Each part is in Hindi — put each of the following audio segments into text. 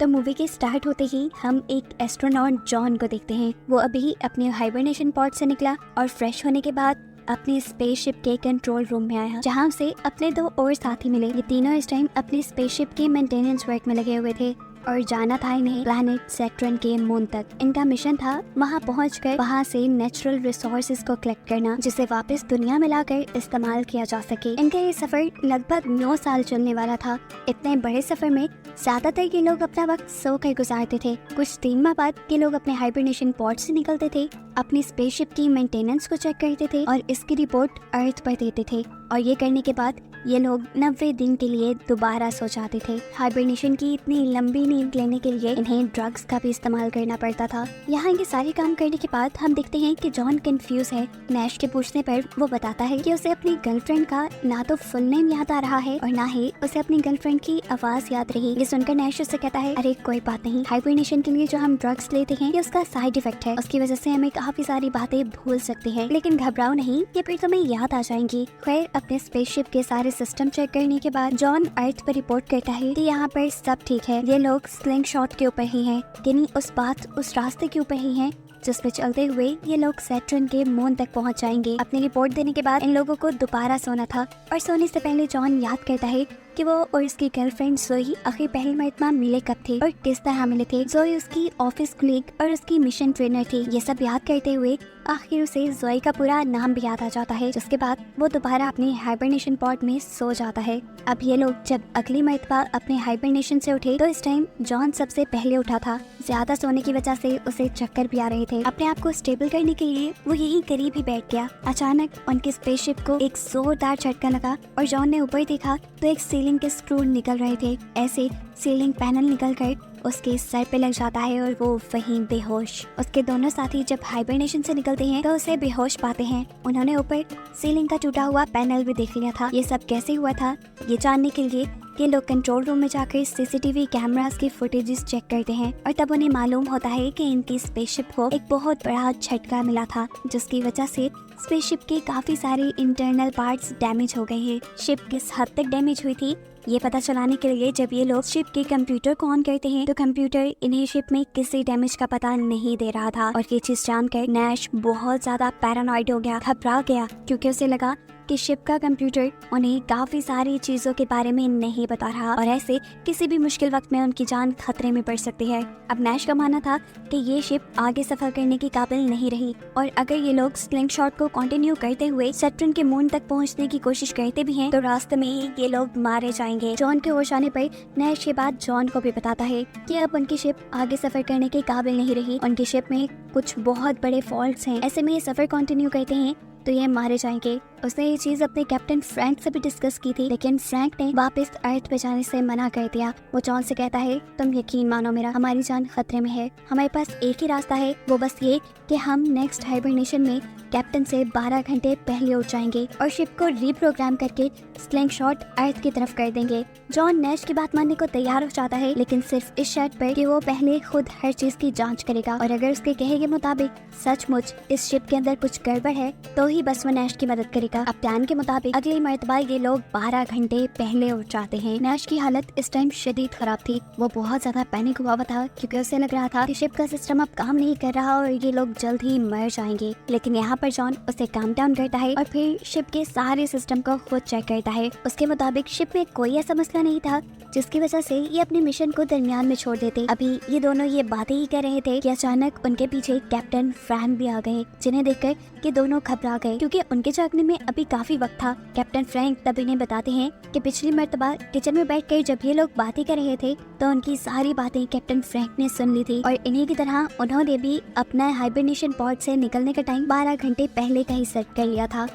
तो मूवी के स्टार्ट होते ही हम एक एस्ट्रोनॉट जॉन को देखते हैं। वो अभी अपने हाइबरनेशन पॉड से निकला और फ्रेश होने के बाद अपने स्पेसशिप के कंट्रोल रूम में आया, जहां उसे अपने 2 और साथी मिले। ये तीनों इस टाइम अपने स्पेसशिप के मेंटेनेंस वर्क में लगे हुए थे और जाना था इन्हें प्लैनेट सैटर्न के मून तक। इनका मिशन था वहां पहुंचकर वहां से नेचुरल रिसोर्सेज को कलेक्ट करना, जिसे वापस दुनिया में लाकर इस्तेमाल किया जा सके। इनका ये सफर लगभग 9 साल चलने वाला था। इतने बड़े सफर में ज्यादातर ये लोग अपना वक्त सोकर गुजारते थे। कुछ 3 माह बाद ये लोग अपने हाइबरनेशन पॉड से निकलते थे, अपनी स्पेसशिप की मेंटेनेंस को चेक करते थे और इसकी रिपोर्ट अर्थ पर देते थे। और ये करने के बाद ये लोग 90 दिन के लिए दोबारा सो जाते थे। हाइबरनेशन की इतनी लंबी नींद लेने के लिए इन्हें ड्रग्स का भी इस्तेमाल करना पड़ता था। यहाँ ये सारे काम करने के बाद हम देखते हैं कि जॉन कंफ्यूज है। नैश के पूछने पर वो बताता है कि उसे अपनी गर्लफ्रेंड का ना तो फुल नेम याद आ रहा है और ना ही उसे अपनी गर्लफ्रेंड की आवाज याद रही। ये सुनकर नैश उससे कहता है, अरे कोई बात नहीं, हाइबरनेशन के लिए जो हम ड्रग्स लेते हैं ये उसका साइड इफेक्ट है, उसकी वजह से हमें काफी सारी बातें भूल सकते हैं, लेकिन घबराओ नहीं, ये फिर तुम्हें याद आ जाएंगी। खैर अपने स्पेसशिप के सारे सिस्टम चेक करने के बाद जॉन अर्थ पर रिपोर्ट करता है कि यहाँ पर सब ठीक है। ये लोग स्लिंग शॉट के ऊपर ही हैं, यानी उस रास्ते के ऊपर ही हैं जिस पे चलते हुए ये लोग सैटर्न के मून तक पहुंच जाएंगे। अपनी रिपोर्ट देने के बाद इन लोगों को दोबारा सोना था और सोने से पहले जॉन याद करता है कि वो और उसकी गर्लफ्रेंड जोई आखिर पहली मरतबा मिले कब थे और किस तरह मिले थे। जोई उसकी ऑफिस कलीग और उसकी मिशन ट्रेनर थी। ये सब याद करते हुए आखिर उसे जोई का पूरा नाम भी याद आ जाता है, जिसके बाद वो दोबारा अपने हाइबरनेशन पॉड में सो जाता है। अब ये लोग जब अगली मरतबा अपने हाइबरनेशन से उठे तो इस टाइम जॉन सबसे पहले उठा था। ज्यादा सोने की वजह से उसे चक्कर भी आ रहे थे। अपने आप को स्टेबल करने के लिए वो यहीं करीब ही बैठ गया। अचानक उनके स्पेसशिप को एक जोरदार झटका लगा और जॉन ने ऊपर देखा तो एक सीलिंग के स्क्रू निकल रहे थे। ऐसे सीलिंग पैनल निकलकर उसके सर पे लग जाता है और वो वहीं बेहोश। उसके दोनों साथी जब हाइबरनेशन से निकलते हैं तो उसे बेहोश पाते हैं। उन्होंने ऊपर सीलिंग का टूटा हुआ पैनल भी देख लिया था। ये सब कैसे हुआ था ये जानने के लिए ये लोग कंट्रोल रूम में जाकर सीसीटीवी कैमरास की फुटेजेस चेक करते हैं और तब उन्हें मालूम होता है कि इनकी स्पेसशिप को एक बहुत बड़ा झटका मिला था, जिसकी वजह से स्पेसशिप के काफी सारे इंटरनल पार्ट्स डैमेज हो गए हैं। शिप किस हद तक डैमेज हुई थी ये पता चलाने के लिए जब ये लोग शिप के कंप्यूटर को ऑन करते हैं तो कंप्यूटर इन्हें शिप में किसी डैमेज का पता नहीं दे रहा था। और ये चीज जानकर नैश बहुत ज्यादा पैरानॉइड हो गया, घबरा गया, क्योंकि उसे लगा कि शिप का कंप्यूटर उन्हें काफी सारी चीजों के बारे में नहीं बता रहा और ऐसे किसी भी मुश्किल वक्त में उनकी जान खतरे में पड़ सकती है। अब नैश का मानना था कि ये शिप आगे सफर करने की काबिल नहीं रही और अगर ये लोग स्लिंग शॉट को कंटिन्यू करते हुए सैटर्न के मून तक पहुंचने की कोशिश करते भी हैं तो रास्ते में ही ये लोग मारे जाएंगे। जॉन के होश आने पर नैश ये बात जॉन को भी बताता है कि अब उनकी शिप आगे सफर करने के काबिल नहीं रही। उनकी शिप में कुछ बहुत बड़े फॉल्ट्स हैं, ऐसे में ये सफर कंटिन्यू करते हैं तो ये मारे जाएंगे। उसने ये चीज अपने कैप्टन फ्रैंक से भी डिस्कस की थी, लेकिन फ्रैंक ने वापस अर्थ पे जाने से मना कर दिया। वो जॉन से कहता है, तुम यकीन मानो मेरा, हमारी जान खतरे में है। हमारे पास एक ही रास्ता है, वो बस ये कि हम नेक्स्ट हाइबरनेशन में कैप्टन से 12 घंटे पहले उठ जाएंगे और शिप को रीप्रोग्राम करके स्लिंग शॉट अर्थ की तरफ कर देंगे। जॉन नैश की बात मानने को तैयार हो जाता है, लेकिन सिर्फ इस शर्त पर कि वो पहले खुद हर चीज की जांच करेगा और अगर उसके कहे के मुताबिक सचमुच इस शिप के अंदर कुछ गड़बड़ है तो ही बस वो नैश की मदद करेगा। अब प्लान के मुताबिक अगली मरतबा ये लोग 12 घंटे पहले उठ जाते हैं। नैश की हालत इस टाइम शदीद खराब थी। वो बहुत ज्यादा पैनिक हुआ था क्योंकि उसे लग रहा था कि शिप का सिस्टम अब काम नहीं कर रहा और ये लोग जल्द ही मर जाएंगे। लेकिन यहाँ पर जॉन उसे काम डाउन करता है और फिर शिप के सारे सिस्टम को खुद चेक करता है। उसके मुताबिक शिप में कोई ऐसा मसला नहीं था जिसकी वजह से ये अपने मिशन को दरमियान में छोड़ देते। अभी ये दोनों ये बातें ही कर रहे थे कि अचानक उनके पीछे कैप्टन फ्रैंक भी आ गए, जिन्हें देखकर ये दोनों घबरा गए क्योंकि उनके जागने में अभी काफी वक्त था। कैप्टन फ्रैंक तब इन्हें बताते हैं कि पिछली मर्तबा किचन में बैठकर जब ये लोग बातें कर रहे थे तो उनकी सारी बातें कैप्टन फ्रैंक ने सुन ली थी और इन्हीं की तरह उन्होंने भी अपना हाइबरनेशन पॉड से निकलने का टाइम 12 घंटे पहले का ही सेट कर लिया था।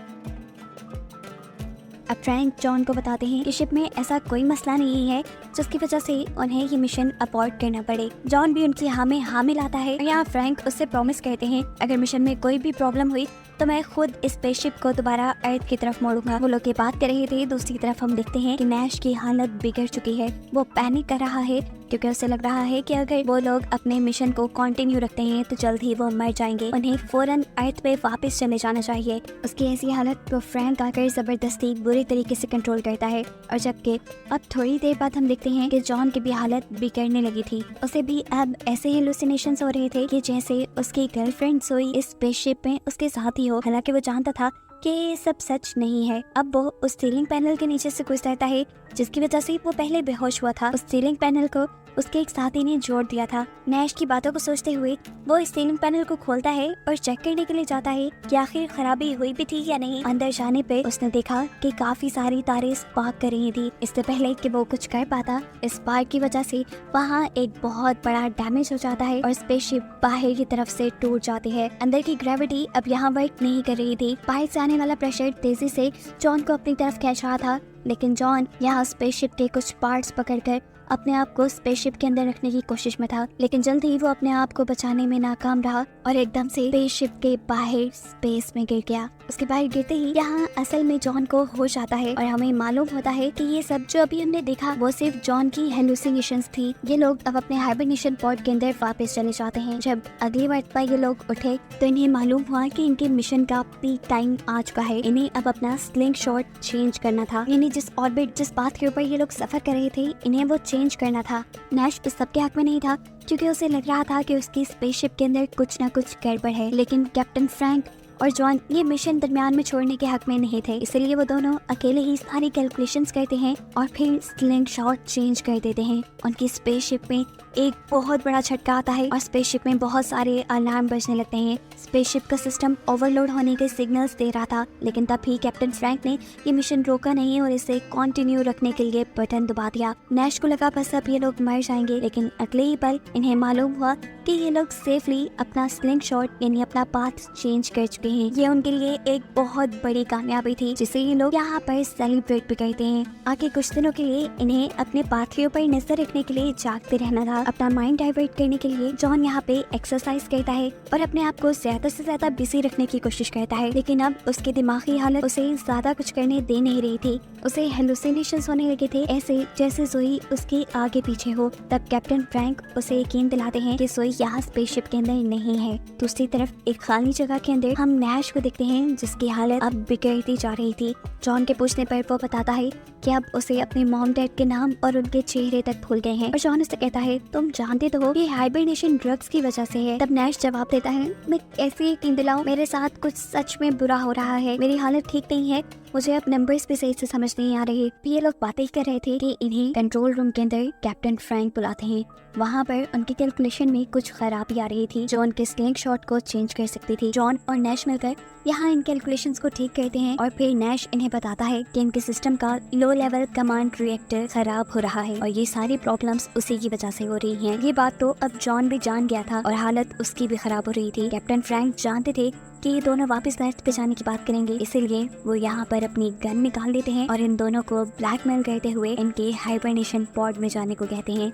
अब फ्रैंक जॉन को बताते हैं कि शिप में ऐसा कोई मसला नहीं है जिसकी वजह से उन्हें ये मिशन अबॉर्ट करना पड़े। जॉन भी उनकी हाँ में हाँ मिलाता है और यहाँ फ्रैंक उससे प्रॉमिस करते हैं अगर मिशन में कोई भी प्रॉब्लम हुई तो मैं खुद इस स्पेसशिप को दोबारा अर्थ की तरफ मोड़ूंगा। वो लोग ये बात कर रहे थे, दूसरी तरफ हम देखते हैं कि नैश की हालत बिगड़ चुकी है। वो पैनिक कर रहा है क्योंकि उसे लग रहा है कि अगर वो लोग अपने मिशन को कंटिन्यू रखते हैं तो जल्द ही वो मर जाएंगे। उन्हें फौरन अर्थ पे वापस चले जाना चाहिए। उसकी ऐसी हालत को फ्रैंक आकर जबरदस्ती बुरी तरीके से कंट्रोल करता है और जबकि अब थोड़ी देर बाद हम देखते देखते हैं कि जॉन की भी हालत बिगड़ने लगी थी। उसे भी अब ऐसे हेलुसिनेशंस हो रहे थे कि जैसे उसकी गर्लफ्रेंड सोई इस स्पेसशिप में उसके साथ ही हो। हालांकि वो जानता था कि ये सब सच नहीं है। अब वो उस सीलिंग पैनल के नीचे से घुस रहता है जिसकी वजह से वो पहले बेहोश हुआ था। उस सीलिंग पैनल को उसके एक साथी ने जोड़ दिया था। नैश की बातों को सोचते हुए वो इस सीलिंग पैनल को खोलता है और चेक करने के लिए जाता है कि आखिर खराबी हुई भी थी या नहीं। अंदर जाने पे उसने देखा कि काफी सारी तारें स्पार्क कर रही थी। इससे पहले कि वो कुछ कर पाता, इस स्पार्क की वजह से वहाँ एक बहुत बड़ा डैमेज हो जाता है और स्पेसशिप बाहर की तरफ से टूट जाती है। अंदर की ग्रेविटी अब यहाँ वर्क नहीं कर रही थी। बाहर से आने वाला प्रेशर तेजी से जॉन को अपनी तरफ खींच रहा था, लेकिन जॉन यहाँ स्पेसशिप के कुछ पार्ट्स पकड़कर अपने आप को स्पेसशिप के अंदर रखने की कोशिश में था, लेकिन जल्द ही वो अपने आप को बचाने में नाकाम रहा और एकदम से स्पेसशिप के बाहर स्पेस में गिर गया। उसके बाहर गिरते ही यहाँ असल में जॉन को होश आता है और हमें मालूम होता है कि ये सब जो अभी हमने देखा वो सिर्फ जॉन की हेलुसिनेशंस थी। ये लोग अब अपने हाइबरनेशन पॉड के अंदर वापस चले जाते हैं। जब अगली मर्तबा ये लोग उठे तो इन्हें मालूम हुआ कि इनके मिशन का पीक टाइम आ चुका है। इन्हें अब अपना स्लिंग शॉट चेंज करना था। यानी जिस ऑर्बिट जिस पाथ के ऊपर ये लोग सफर कर रहे थे इन्हें वो चेंज करना था। नैश इस सबके हक में नहीं था क्योंकि उसे लग रहा था कि उसकी स्पेसशिप के अंदर कुछ ना कुछ गड़बड़ है, लेकिन कैप्टन फ्रैंक और जॉन ये मिशन दरमियान में छोड़ने के हक में नहीं थे। इसलिए वो दोनों अकेले ही सारी कैलकुलेशंस करते हैं और फिर स्लिंग शॉट चेंज कर देते हैं। उनकी स्पेसशिप में एक बहुत बड़ा झटका आता है और स्पेसशिप में बहुत सारे अलार्म बजने लगते हैं। स्पेसशिप का सिस्टम ओवरलोड होने के सिग्नल्स दे रहा था, लेकिन तब भी कैप्टन फ्रैंक ने ये मिशन रोका नहीं और इसे कंटिन्यू रखने के लिए बटन दबा दिया। नैश को लगा बस अब ये लोग मर जाएंगे, लेकिन अगले ही पल इन्हें मालूम हुआ कि ये लोग सेफली अपना स्लिंग शॉट यानी अपना पाथ चेंज कर चुके हैं। ये उनके लिए एक बहुत बड़ी कामयाबी थी जिसे ये लोग यहाँ पर सेलिब्रेट भी करते हैं। आगे कुछ दिनों के लिए इन्हें अपने पाथवे पर नजर रखने के लिए जागते रहना था। अपना माइंड डाइवर्ट करने के लिए जॉन यहाँ पे एक्सरसाइज करता है और अपने आप को ज्यादा से ज्यादा बिजी रखने की कोशिश करता है, लेकिन अब उसकी दिमागी हालत उसे ज्यादा कुछ करने दे नहीं रही थी। उसे हेलुसिनेशंस होने लगे थे, ऐसे जैसे जोई उसके आगे पीछे हो। तब कैप्टन फ्रैंक उसे यकीन दिलाते हैं कि जोई यहाँ स्पेसशिप के अंदर नहीं है। दूसरी तरफ एक खाली जगह के अंदर हम नैश को देखते हैं जिसकी हालत अब बिगड़ती जा रही थी। जॉन के पूछने पर वो बताता है कि अब उसे अपने मॉम डैड के नाम और उनके चेहरे तक भूल गए हैं और जॉन उससे कहता है तुम जानते तो हो ये हाइबरनेशन ड्रग्स की वजह से है। तब नैश जवाब देता है मैं कैसे यकीन दिलाऊं, मेरे साथ कुछ सच में बुरा हो रहा है, मेरी हालत ठीक नहीं है, मुझे अब नंबर्स भी सही से समझ नहीं आ रही। ये लोग बातें कर रहे थे कि इन्हें कंट्रोल रूम के अंदर कैप्टन फ्रैंक बुलाते हैं। वहाँ पर उनकी कैलकुलेशन में कुछ खराबी आ रही थी जो उनके स्लिंग शॉट को चेंज कर सकती थी। जॉन और नैश मिलकर यहाँ इन कैलकुलेशंस को ठीक करते हैं और फिर नैश इन्हें बताता है कि इनके सिस्टम का लो लेवल कमांड रिएक्टर खराब हो रहा है और ये सारी प्रॉब्लम्स उसी की वजह से हो रही हैं। ये बात तो अब जॉन भी जान गया था और हालत उसकी भी खराब हो रही थी। कैप्टन फ्रैंक जानते थे कि ये दोनों वापस अर्थ पे जाने की बात करेंगे, इसीलिए वो यहाँ पर अपनी गन निकाल देते हैं और इन दोनों को ब्लैकमेल करते हुए इनके हाइबरनेशन पॉड में जाने को कहते हैं।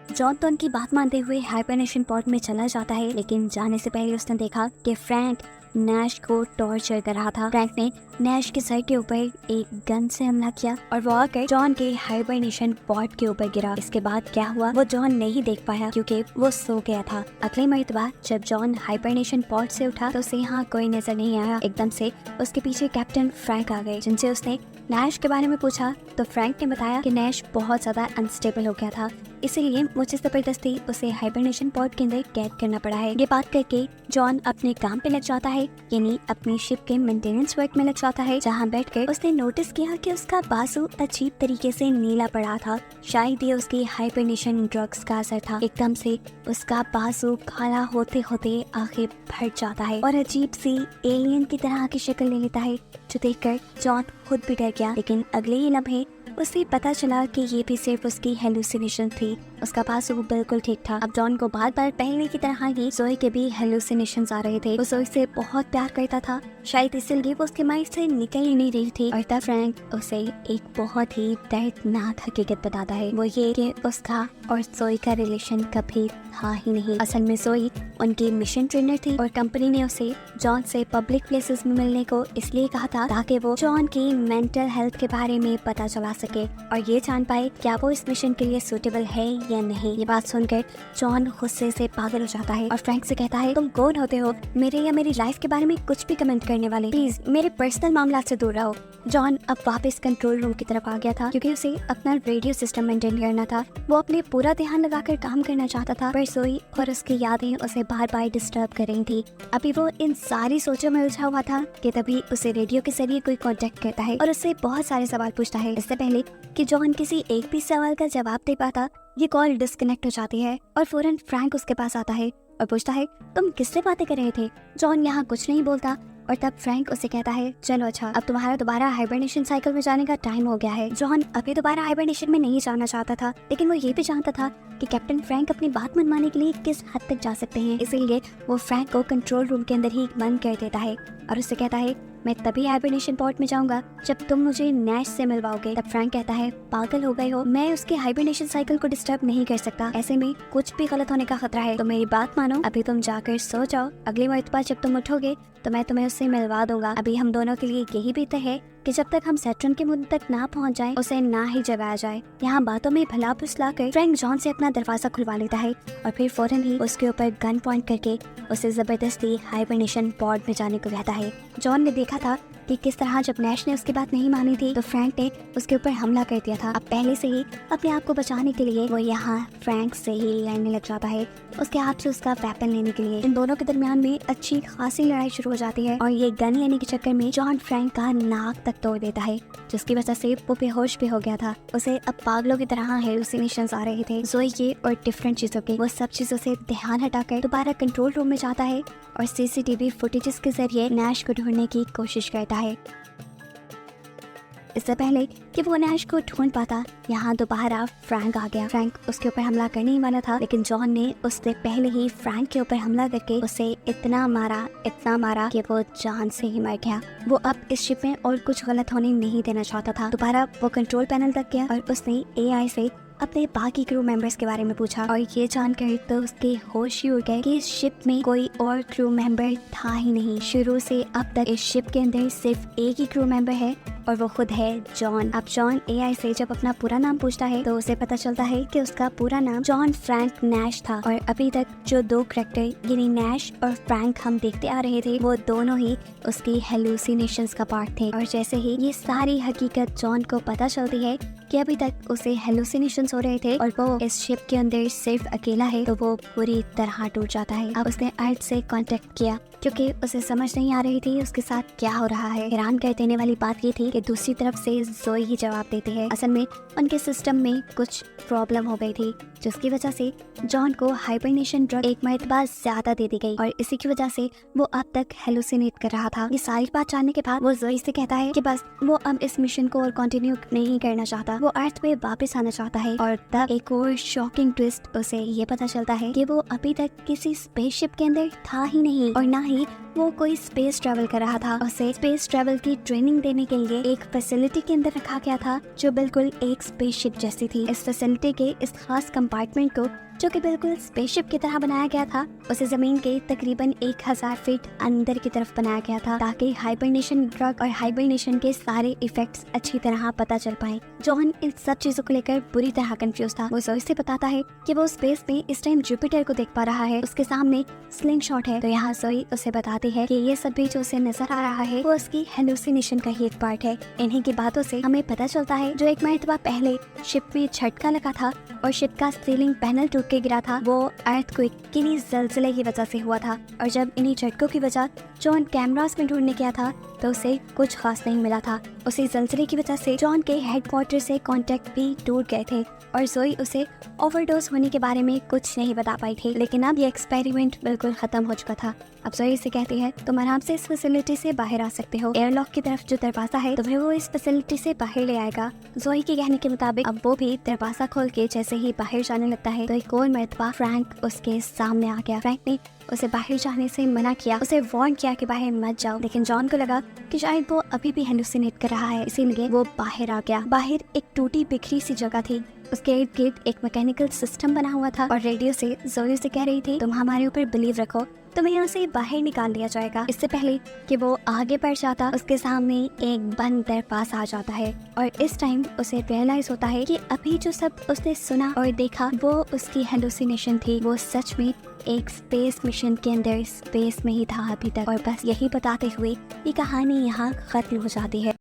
जॉन तो उनकी बात मानते हुए हाइबरनेशन पॉड में चला जाता है, लेकिन जाने से पहले उसने देखा कि फ्रैंक नैश को टॉर्चर कर रहा था। फ्रैंक ने नैश के सर के ऊपर एक गन से हमला किया और वो आकर जॉन के हाइबरनेशन पॉड के ऊपर गिरा। इसके बाद क्या हुआ वो जॉन नहीं देख पाया क्योंकि वो सो गया था। अगले मर्तबा जब जॉन हाइबरनेशन पॉड से उठा तो उसे यहाँ कोई नजर नहीं आया। एकदम से उसके पीछे कैप्टन फ्रैंक आ गए, जिनसे उसने नैश के बारे में पूछा तो फ्रैंक ने बताया कि नैश बहुत ज्यादा अनस्टेबल हो गया था, इसीलिए मुझे जबरदस्ती उसे हाइबरनेशन पॉड के अंदर कैद करना पड़ा है। ये बात करके जॉन अपने काम पे लग जाता है, यानी अपनी शिप के मेंटेनेंस वर्क में लग जाता है, जहाँ बैठकर उसने नोटिस किया कि उसका बाजू अजीब तरीके से नीला पड़ा था। शायद ये उसकी हाइबरनेशन ड्रग्स का असर था। एकदम से उसका बाजू काला होते होते आगे फट जाता है और अजीब सी एलियन की तरह की शक्ल ले लेता है, जो देखकर जॉन खुद भी डर गया। लेकिन अगले ही लम्हे उसे पता चला कि ये भी सिर्फ उसकी हेलुसिनेशन थी। उसका बाजू बिल्कुल ठीक था। अब जॉन को बार बार पहले की तरह ही जोई के भी हेलुसिनेशंस आ रहे थे। वो जोई से बहुत प्यार करता था, शायद इसलिए वो उसके माइंड से निकल ही नहीं रही थी। और तब फ्रैंक उसे एक बहुत ही दर्दनाक हकीकत बताता है, वो ये कि उसका और जोई का रिलेशन कभी था ही नहीं। असल में जोई उनकी मिशन ट्रेनर थी और कंपनी ने उसे जॉन से पब्लिक प्लेसेस में मिलने को इसलिए कहा था ताकि वो जॉन की मेंटल हेल्थ के बारे में पता चला सके और ये जान पाए क्या वो इस मिशन के लिए सूटेबल है या नहीं। ये बात सुनकर जॉन गुस्से से पागल हो जाता है और फ्रैंक से कहता है, तुम कौन होते हो मेरे या मेरी लाइफ के बारे में कुछ भी कमेंट करने वाले, प्लीज मेरे पर्सनल मामला से दूर रहो। जॉन अब वापस कंट्रोल रूम की तरफ आ गया था क्योंकि उसे अपना रेडियो सिस्टम मेंटेन करना था। वो अपने पूरा ध्यान लगाकर काम करना चाहता था पर सोई और उसकी यादें उसे बार बार डिस्टर्ब कर रही थी। अभी वो इन सारी सोचों में उलझा हुआ था कि तभी उसे रेडियो के जरिए कोई कांटेक्ट करता है और उससे बहुत सारे सवाल पूछता है। इससे पहले कि जॉन किसी एक भी सवाल का जवाब दे पाता, ये कॉल डिस्कनेक्ट हो जाती है और फौरन फ्रैंक उसके पास आता है और पूछता है, तुम किससे बातें कर रहे थे? जॉन यहाँ कुछ नहीं बोलता और तब फ्रैंक उसे कहता है, चलो अच्छा, अब तुम्हारा दोबारा हाइबरनेशन साइकिल में जाने का टाइम हो गया है। जॉन अभी दोबारा हाइबरनेशन में नहीं जाना चाहता था, लेकिन वो ये भी जानता था कि कैप्टन फ्रैंक अपनी बात मनवाने के लिए किस हद तक जा सकते हैं। इसीलिए वो फ्रैंक को कंट्रोल रूम के अंदर ही बंद कर देता है और उससे कहता है, मैं तभी हाइबरनेशन पॉड में जाऊंगा जब तुम मुझे नैश से मिलवाओगे। तब फ्रैंक कहता है, पागल हो गए हो, मैं उसके हाइबरनेशन साइकिल को डिस्टर्ब नहीं कर सकता, ऐसे में कुछ भी गलत होने का खतरा है। तो मेरी बात मानो, अभी तुम जाकर सो जाओ, अगली मर्तबा जब तुम उठोगे तो मैं तुम्हें उससे मिलवा दूंगा। अभी हम दोनों के लिए यही बेहतर है कि जब तक हम सैटर्न के मुद्दे तक ना पहुंच जाएं, उसे ना ही जगाया जाए। यहाँ बातों में भला फुसला कर फ्रैंक जॉन से अपना दरवाजा खुलवा लेता है और फिर फौरन ही उसके ऊपर गन पॉइंट करके उसे जबरदस्ती हाइबरनेशन पॉड में जाने को कहता है। जॉन ने देखा था कि किस तरह जब नैश ने उसकी बात नहीं मानी थी तो फ्रैंक ने उसके ऊपर हमला कर दिया था। अब पहले से ही अपने आप को बचाने के लिए वो यहाँ फ्रैंक से ही लड़ने लग जाता है, उसके हाथ से उसका वेपन लेने के लिए। इन दोनों के दरमियान में अच्छी खासी लड़ाई शुरू हो जाती है और ये गन लेने के चक्कर में जॉन फ्रैंक का नाक तक तोड़ देता है, जिसकी वजह से वो बेहोश भी हो गया था। उसे अब पागलों की तरह हेलुसिनेशंस आ रहे थे, जोई के और डिफरेंट चीजों के। वो सब चीजों से ध्यान हटाकर दोबारा कंट्रोल रूम में जाता है और सीसीटीवी फुटेजेस के जरिए नैश को ढूंढने की कोशिश करता है। इससे पहले कि वो नैश को ढूंढ पाता, यहाँ दोबारा फ्रैंक आ गया। फ्रैंक उसके ऊपर हमला करने ही वाला था, लेकिन जॉन ने उससे पहले ही फ्रैंक के ऊपर हमला करके उसे इतना मारा कि वो जान से ही मर गया। वो अब इस शिप में और कुछ गलत होने नहीं देना चाहता था। दोबारा वो कंट्रोल पैनल तक गया और उसने एआई से अपने बाकी क्रू मेंबर्स के बारे में पूछा और ये जानकर तो उसके होश ही उड़ गए कि इस शिप में कोई और क्रू मेंबर था ही नहीं। शुरू से अब तक इस शिप के अंदर सिर्फ एक ही क्रू मेंबर है और वो खुद है जॉन। अब जॉन एआई से जब अपना पूरा नाम पूछता है तो उसे पता चलता है कि उसका पूरा नाम जॉन फ्रैंक नैश था और अभी तक जो दो कैरेक्टर यानी नैश और फ्रैंक हम देखते आ रहे थे वो दोनों ही उसकी हेलुसिनेशंस का पार्ट थे। और जैसे ही ये सारी हकीकत जॉन को पता चलती है कि अभी तक उसे हेलुसिनेशंस हो रहे थे और वो इस शिप के अंदर सिर्फ अकेला है, तो वो पूरी तरह टूट जाता है। अब उसने अर्थ से कांटेक्ट किया क्योंकि उसे समझ नहीं आ रही थी उसके साथ क्या हो रहा है। हैरान कर देने वाली बात ये थी कि दूसरी तरफ से जोई ही जवाब देती है। असल में उनके सिस्टम में कुछ प्रॉब्लम हो गई थी जिसकी वजह से जॉन को हाइबरनेशन ड्रग एक मर्तबा ज्यादा दे दी गई और इसी की वजह से वो अब तक हेलुसिनेट कर रहा था। ये सारी बात जानने के बाद वो जोई से कहता है कि बस वो अब इस मिशन को और कंटिन्यू नहीं करना चाहता, वो अर्थ पे वापस आना चाहता है। और तब एक और शॉकिंग ट्विस्ट उसे ये पता चलता है कि वो अभी तक किसी स्पेसशिप के अंदर था ही नहीं और ना ही वो कोई स्पेस ट्रेवल कर रहा था। उसे स्पेस ट्रेवल की ट्रेनिंग देने के लिए एक फैसिलिटी के अंदर रखा गया था जो बिल्कुल एक स्पेसशिप जैसी थी। इस फैसिलिटी के इस खास कंपार्टमेंट को जो कि बिल्कुल स्पेसशिप की तरह बनाया गया था, उसे जमीन के तकरीबन 1000 फीट अंदर की तरफ बनाया गया था ताकि हाइबरनेशन ड्रग और हाइबरनेशन के सारे इफेक्ट्स अच्छी तरह पता चल पाए। जॉन इन सब चीजों को लेकर बुरी तरह कंफ्यूज था। वो जोई से बताता है कि वो स्पेस में इस टाइम जुपिटर को देख पा रहा है, उसके सामने स्लिंग शॉट है। तो यहाँ जोई उसे बताती है कि ये सब भी जो उसे नजर आ रहा है वो उसकी हेलुसिनेशन का ही एक पार्ट है। इन्हीं की बातों से हमें पता चलता है जो एक मरतबा पहले शिप में झटका लगा था और शिप का सीलिंग पैनल टूट के गिरा था, वो अर्थक्वेक किन्हीं जलजले की वजह से हुआ था। और जब इन्हीं झटकों की वजह जॉन कैमरास में ढूंढने गया था तो उसे कुछ खास नहीं मिला था। उसी जलजले की वजह से जॉन के हेडक्वार्टर से कांटेक्ट भी टूट गए थे और जोई उसे ओवरडोज होने के बारे में कुछ नहीं बता पाई थी। लेकिन अब ये एक्सपेरिमेंट बिल्कुल खत्म हो चुका था। अब जोई से कहती है, तुम आराम से इस फैसिलिटी से बाहर आ सकते हो, एयरलॉक की तरफ जो दरवाजा है तुम्हें वो इस फैसिलिटी से बाहर ले आएगा। जोई के कहने के मुताबिक अब वो भी दरवाजा खोल के जैसे ही बाहर जाने लगता है तो एक और मरतबा फ्रैंक उसके सामने आ गया। फ्रैंक ने उसे बाहर जाने से मना किया, उसे वार्न किया कि बाहर मत जाओ, लेकिन जॉन को लगा कि शायद वो अभी भी हेलुसिनेट कर रहा है, इसीलिए वो बाहर आ गया। बाहर एक टूटी बिखरी सी जगह थी उसके इर्द गिर्द एक मैकेनिकल सिस्टम बना हुआ था और रेडियो से जोरी से कह रही थी, तुम हमारे ऊपर बिलीव रखो, तुम्हें यहाँ से बाहर निकाल दिया जाएगा। इससे पहले कि वो आगे बढ़ जाता, उसके सामने एक बंद दरवाजा आ जाता है और इस टाइम उसे रियलाइज होता है कि अभी जो सब उसने सुना और देखा वो उसकी हेलुसिनेशन थी। वो सच में एक स्पेस मिशन के अंदर स्पेस में ही था अभी तक। और बस यही बताते हुए ये कहानी यहाँ खत्म हो जाती है।